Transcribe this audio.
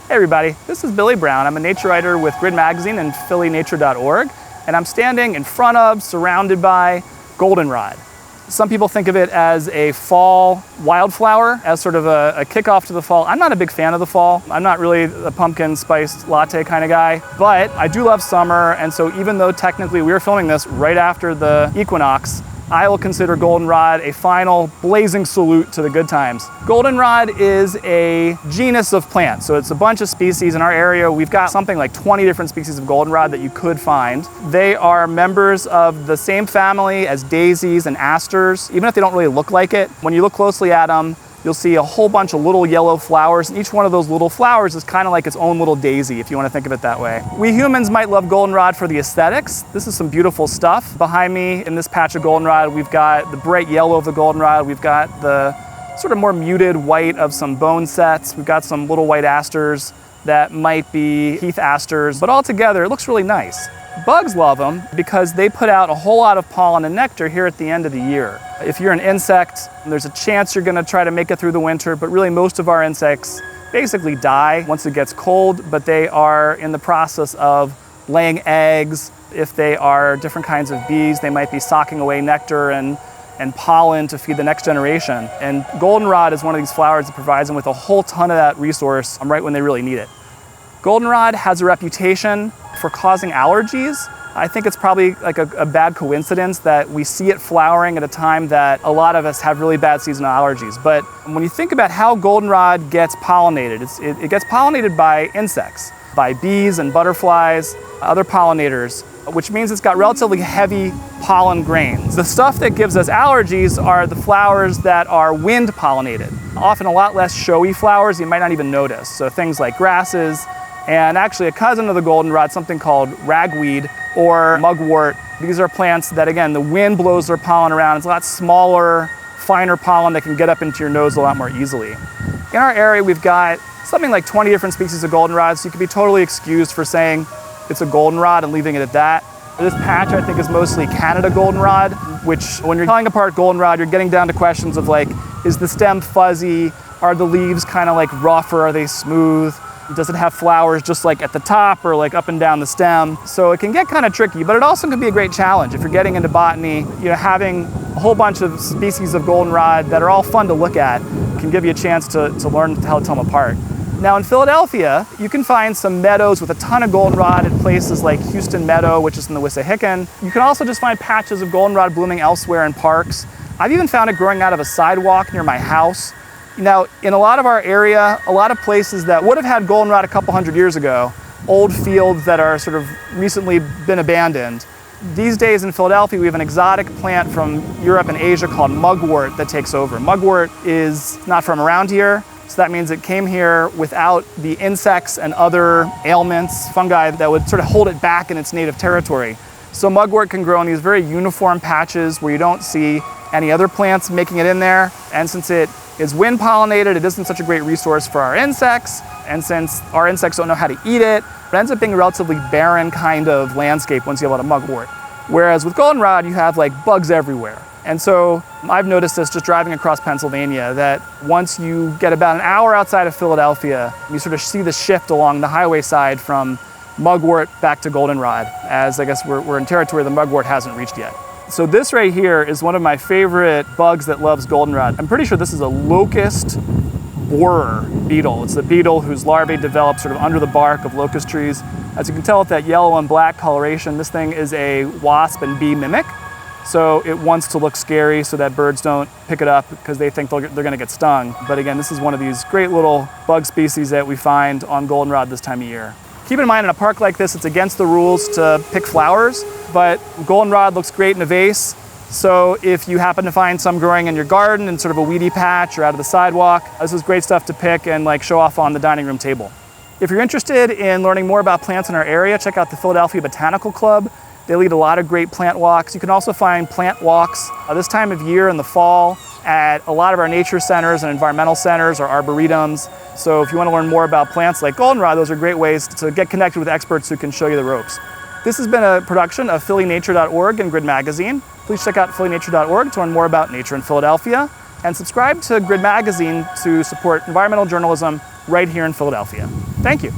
Hey everybody, this is Billy Brown. I'm a nature writer with Grid Magazine and phillynature.org, and I'm standing in front of, surrounded by Goldenrod. Some people think of it as a fall wildflower, as sort of a kickoff to the fall. I'm not a big fan of the fall. I'm not really a pumpkin spiced latte kind of guy, but I do love summer, and so even though technically we're filming this right after the equinox, I will consider goldenrod a final blazing salute to the good times. Goldenrod is a genus of plants, so it's a bunch of species. In our area, we've got something like 20 different species of goldenrod that you could find. They are members of the same family as daisies and asters, even if they don't really look like it. When you look closely at them, you'll see a whole bunch of little yellow flowers, and each one of those little flowers is kind of like its own little daisy, if you want to think of it that way. We humans might love goldenrod for the aesthetics. This is some beautiful stuff. Behind me in this patch of goldenrod, we've got the bright yellow of the goldenrod, we've got the sort of more muted white of some bone sets, we've got some little white asters that might be heath asters, but all together it looks really nice. Bugs love them because they put out a whole lot of pollen and nectar here at the end of the year. If you're an insect, there's a chance you're going to try to make it through the winter, but really most of our insects basically die once it gets cold, but they are in the process of laying eggs. If they are different kinds of bees, they might be socking away nectar and pollen to feed the next generation. And goldenrod is one of these flowers that provides them with a whole ton of that resource right when they really need it. Goldenrod has a reputation for causing allergies. I think it's probably like a bad coincidence that we see it flowering at a time that a lot of us have really bad seasonal allergies. But when you think about how goldenrod gets pollinated, it gets pollinated by insects, by bees and butterflies, other pollinators, which means it's got relatively heavy pollen grains. The stuff that gives us allergies are the flowers that are wind pollinated, often a lot less showy flowers you might not even notice. So things like grasses, and actually a cousin of the goldenrod, something called ragweed or mugwort. These are plants that, again, the wind blows their pollen around. It's a lot smaller, finer pollen that can get up into your nose a lot more easily. In our area, we've got something like 20 different species of goldenrod, so you can be totally excused for saying it's a goldenrod and leaving it at that. This patch, I think, is mostly Canada goldenrod, which when you're telling apart goldenrod, you're getting down to questions of like, is the stem fuzzy? Are the leaves kind of like rough or are they smooth? Does it have flowers just like at the top or like up and down the stem? So it can get kind of tricky, but it also can be a great challenge. If you're getting into botany, having a whole bunch of species of goldenrod that are all fun to look at can give you a chance to learn how to tell them apart. Now in Philadelphia, you can find some meadows with a ton of goldenrod in places like Houston Meadow, which is in the Wissahickon. You can also just find patches of goldenrod blooming elsewhere in parks. I've even found it growing out of a sidewalk near my house. Now, in a lot of our area, a lot of places that would have had goldenrod a couple hundred years ago, old fields that are sort of recently been abandoned. These days in Philadelphia, we have an exotic plant from Europe and Asia called mugwort that takes over. Mugwort is not from around here, so that means it came here without the insects and other ailments, fungi that would sort of hold it back in its native territory. So mugwort can grow in these very uniform patches where you don't see any other plants making it in there, and since it is wind pollinated, it isn't such a great resource for our insects, and since our insects don't know how to eat it, it ends up being a relatively barren kind of landscape once you have a lot of mugwort. Whereas with goldenrod, you have like bugs everywhere. And so I've noticed this just driving across Pennsylvania, that once you get about an hour outside of Philadelphia, you sort of see the shift along the highway side from mugwort back to goldenrod, as I guess we're in territory the mugwort hasn't reached yet. So this right here is one of my favorite bugs that loves goldenrod. I'm pretty sure this is a locust borer beetle. It's the beetle whose larvae develop sort of under the bark of locust trees. As you can tell with that yellow and black coloration, this thing is a wasp and bee mimic. So it wants to look scary so that birds don't pick it up because they think they're gonna get stung. But again, this is one of these great little bug species that we find on goldenrod this time of year. Keep in mind, in a park like this, it's against the rules to pick flowers, but goldenrod looks great in a vase. So if you happen to find some growing in your garden in sort of a weedy patch or out of the sidewalk, this is great stuff to pick and like show off on the dining room table. If you're interested in learning more about plants in our area, check out the Philadelphia Botanical Club. They lead a lot of great plant walks. You can also find plant walks this time of year in the fall at a lot of our nature centers and environmental centers or arboretums. So if you want to learn more about plants like goldenrod, those are great ways to get connected with experts who can show you the ropes. This has been a production of phillynature.org and Grid Magazine. Please check out phillynature.org to learn more about nature in Philadelphia, and subscribe to Grid Magazine to support environmental journalism right here in Philadelphia. Thank you.